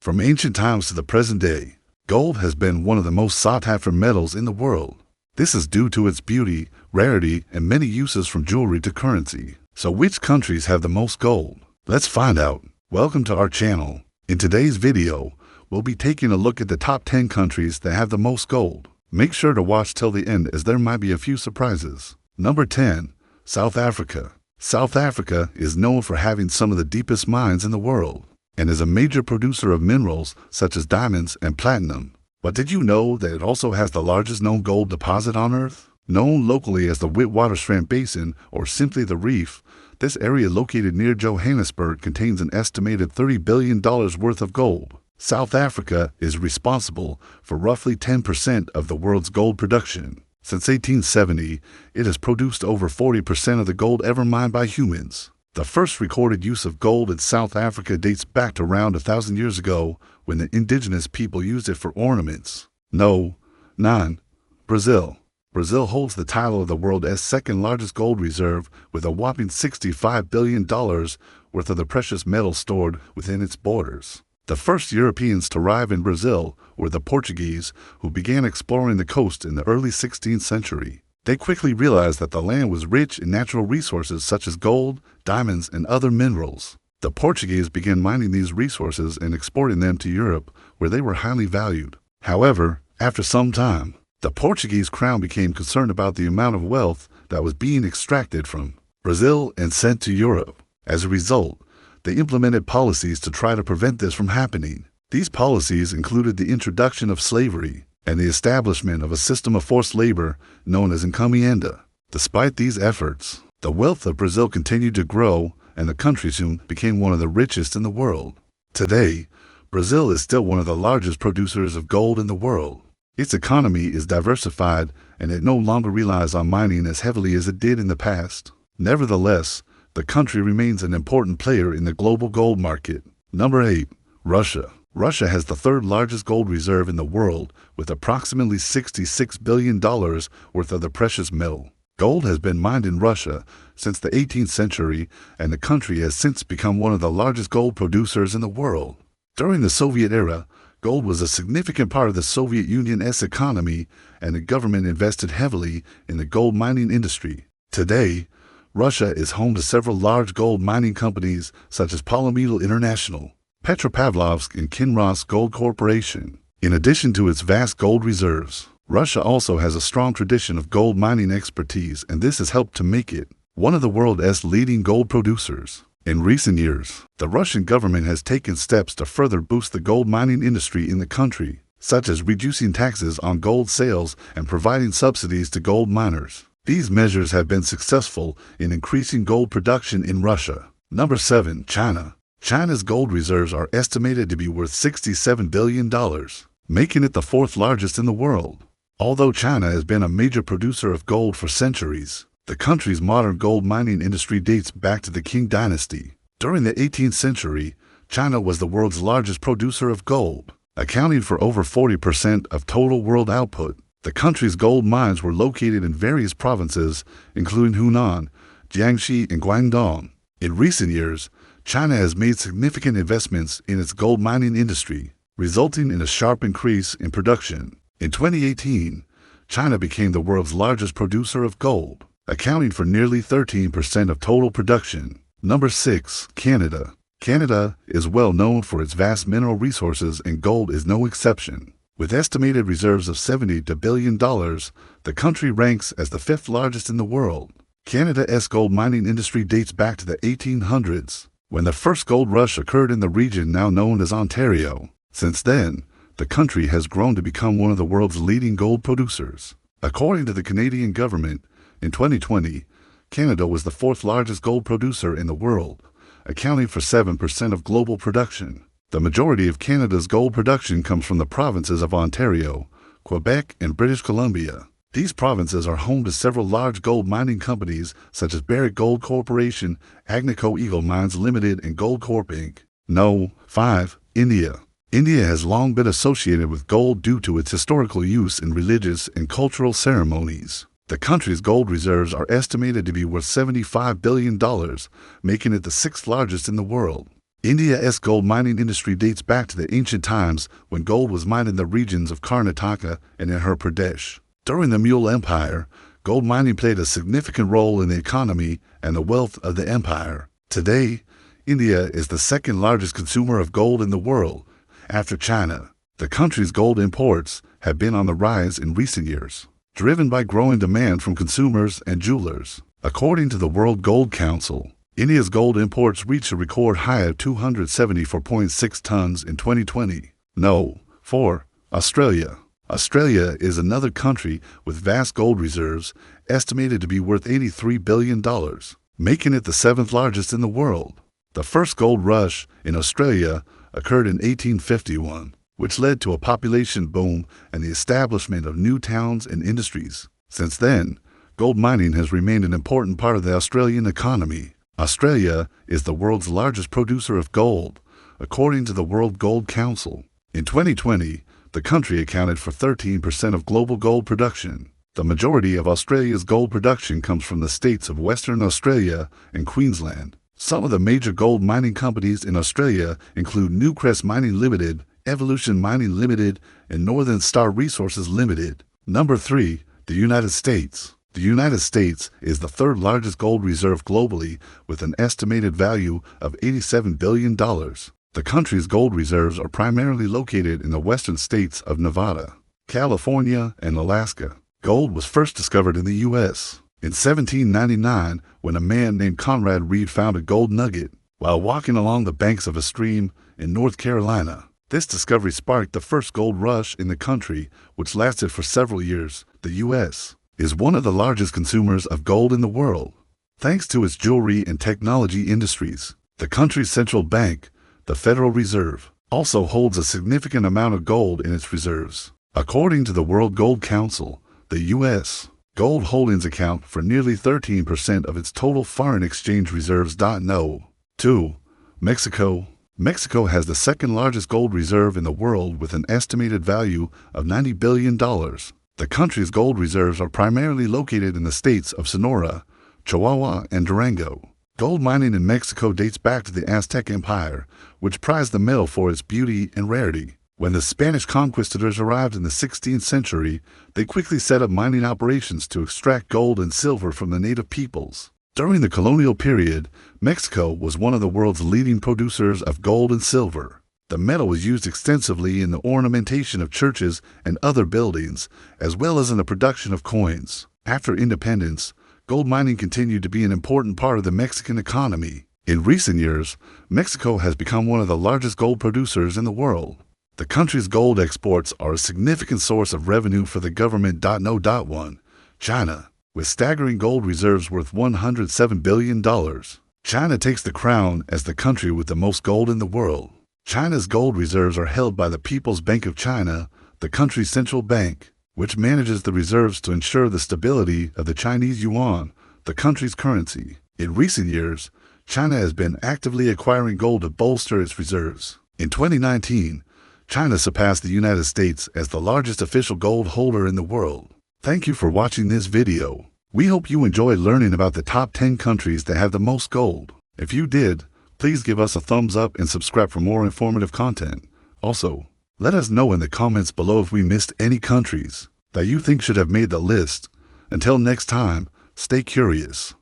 From ancient times to the present day, gold has been one of the most sought-after metals in the world. This is due to its beauty, rarity, and many uses from jewelry to currency. So which countries have the most gold? Let's find out. Welcome to our channel. In today's video, we'll be taking a look at the top 10 countries that have the most gold. Make sure to watch till the end as there might be a few surprises. Number 10. South Africa. South Africa is known for having some of the deepest mines in the world, and is a major producer of minerals such as diamonds and platinum. But did you know that it also has the largest known gold deposit on Earth? Known locally as the Witwatersrand Basin or simply the Reef, this area located near Johannesburg contains an estimated $30 billion worth of gold. South Africa is responsible for roughly 10% of the world's gold production. Since 1870, it has produced over 40% of the gold ever mined by humans. The first recorded use of gold in South Africa dates back to around 1,000 years ago when the indigenous people used it for ornaments. 9. Brazil. Brazil holds the title of the world's second largest gold reserve with a whopping $65 billion worth of the precious metal stored within its borders. The first Europeans to arrive in Brazil were the Portuguese, who began exploring the coast in the early 16th century. They quickly realized that the land was rich in natural resources such as gold, diamonds, and other minerals. The Portuguese began mining these resources and exporting them to Europe, where they were highly valued. However, after some time, the Portuguese crown became concerned about the amount of wealth that was being extracted from Brazil and sent to Europe. As a result, they implemented policies to try to prevent this from happening. These policies included the introduction of slavery and the establishment of a system of forced labor known as encomienda. Despite these efforts, the wealth of Brazil continued to grow, and the country soon became one of the richest in the world. Today, Brazil is still one of the largest producers of gold in the world. Its economy is diversified, and it no longer relies on mining as heavily as it did in the past. Nevertheless, the country remains an important player in the global gold market. Number 8. Russia. Russia has the third largest gold reserve in the world with approximately $66 billion worth of the precious metal. Gold has been mined in Russia since the 18th century, and the country has since become one of the largest gold producers in the world. During the Soviet era, gold was a significant part of the Soviet Union's economy, and the government invested heavily in the gold mining industry. Today, Russia is home to several large gold mining companies such as Polymetal International, Petropavlovsk, and Kinross Gold Corporation. In addition to its vast gold reserves, Russia also has a strong tradition of gold mining expertise, and this has helped to make it one of the world's leading gold producers. In recent years, the Russian government has taken steps to further boost the gold mining industry in the country, such as reducing taxes on gold sales and providing subsidies to gold miners. These measures have been successful in increasing gold production in Russia. Number 7. China. China's gold reserves are estimated to be worth $67 billion, making it the fourth largest in the world. Although China has been a major producer of gold for centuries, the country's modern gold mining industry dates back to the Qing dynasty. During the 18th century, China was the world's largest producer of gold, accounting for over 40% of total world output. The country's gold mines were located in various provinces, including Hunan, Jiangxi, and Guangdong. In recent years, China has made significant investments in its gold mining industry, resulting in a sharp increase in production. In 2018, China became the world's largest producer of gold, accounting for nearly 13% of total production. Number 6. Canada. Canada is well known for its vast mineral resources, and gold is no exception. With estimated reserves of $70 billion, the country ranks as the fifth largest in the world. Canada's gold mining industry dates back to the 1800s, when the first gold rush occurred in the region now known as Ontario. Since then, the country has grown to become one of the world's leading gold producers. According to the Canadian government, in 2020, Canada was the fourth largest gold producer in the world, accounting for 7% of global production. The majority of Canada's gold production comes from the provinces of Ontario, Quebec, and British Columbia. These provinces are home to several large gold mining companies such as Barrick Gold Corporation, Agnico Eagle Mines Limited, and Goldcorp Inc. No. 5. India. India has long been associated with gold due to its historical use in religious and cultural ceremonies. The country's gold reserves are estimated to be worth $75 billion, making it the sixth largest in the world. India's gold mining industry dates back to the ancient times when gold was mined in the regions of Karnataka and Andhra Pradesh. During the Mughal Empire, gold mining played a significant role in the economy and the wealth of the empire. Today, India is the second largest consumer of gold in the world, after China. The country's gold imports have been on the rise in recent years, driven by growing demand from consumers and jewelers. According to the World Gold Council, India's gold imports reached a record high of 274.6 tons in 2020. No. 4. Australia. Australia is another country with vast gold reserves estimated to be worth $83 billion, making it the seventh largest in the world. The first gold rush in Australia occurred in 1851, which led to a population boom and the establishment of new towns and industries. Since then, gold mining has remained an important part of the Australian economy. Australia is the world's largest producer of gold, according to the World Gold Council. In 2020, the country accounted for 13% of global gold production. The majority of Australia's gold production comes from the states of Western Australia and Queensland. Some of the major gold mining companies in Australia include Newcrest Mining Limited, Evolution Mining Limited, and Northern Star Resources Limited. Number 3. The United States. The United States is the third largest gold reserve globally with an estimated value of $87 billion. The country's gold reserves are primarily located in the western states of Nevada, California, and Alaska. Gold was first discovered in the U.S. in 1799 when a man named Conrad Reed found a gold nugget while walking along the banks of a stream in North Carolina. This discovery sparked the first gold rush in the country, which lasted for several years. The U.S. is one of the largest consumers of gold in the world, thanks to its jewelry and technology industries. The country's central bank, the Federal Reserve, also holds a significant amount of gold in its reserves. According to the World Gold Council, the U.S. gold holdings account for nearly 13% of its total foreign exchange reserves. No. 2. Mexico. Mexico has the second largest gold reserve in the world with an estimated value of $90 billion. The country's gold reserves are primarily located in the states of Sonora, Chihuahua, and Durango. Gold mining in Mexico dates back to the Aztec Empire, which prized the metal for its beauty and rarity. When the Spanish conquistadors arrived in the 16th century, they quickly set up mining operations to extract gold and silver from the native peoples. During the colonial period, Mexico was one of the world's leading producers of gold and silver. The metal was used extensively in the ornamentation of churches and other buildings, as well as in the production of coins. After independence, gold mining continued to be an important part of the Mexican economy. In recent years, Mexico has become one of the largest gold producers in the world. The country's gold exports are a significant source of revenue for the government. No. 1. China. With staggering gold reserves worth $107 billion, China takes the crown as the country with the most gold in the world. China's gold reserves are held by the People's Bank of China, the country's central bank, which manages the reserves to ensure the stability of the Chinese yuan, the country's currency. In recent years, China has been actively acquiring gold to bolster its reserves. In 2019, China surpassed the United States as the largest official gold holder in the world. Thank you for watching this video. We hope you enjoyed learning about the top 10 countries that have the most gold. If you did, please give us a thumbs up and subscribe for more informative content. Also, let us know in the comments below if we missed any countries that you think should have made the list. Until next time, stay curious.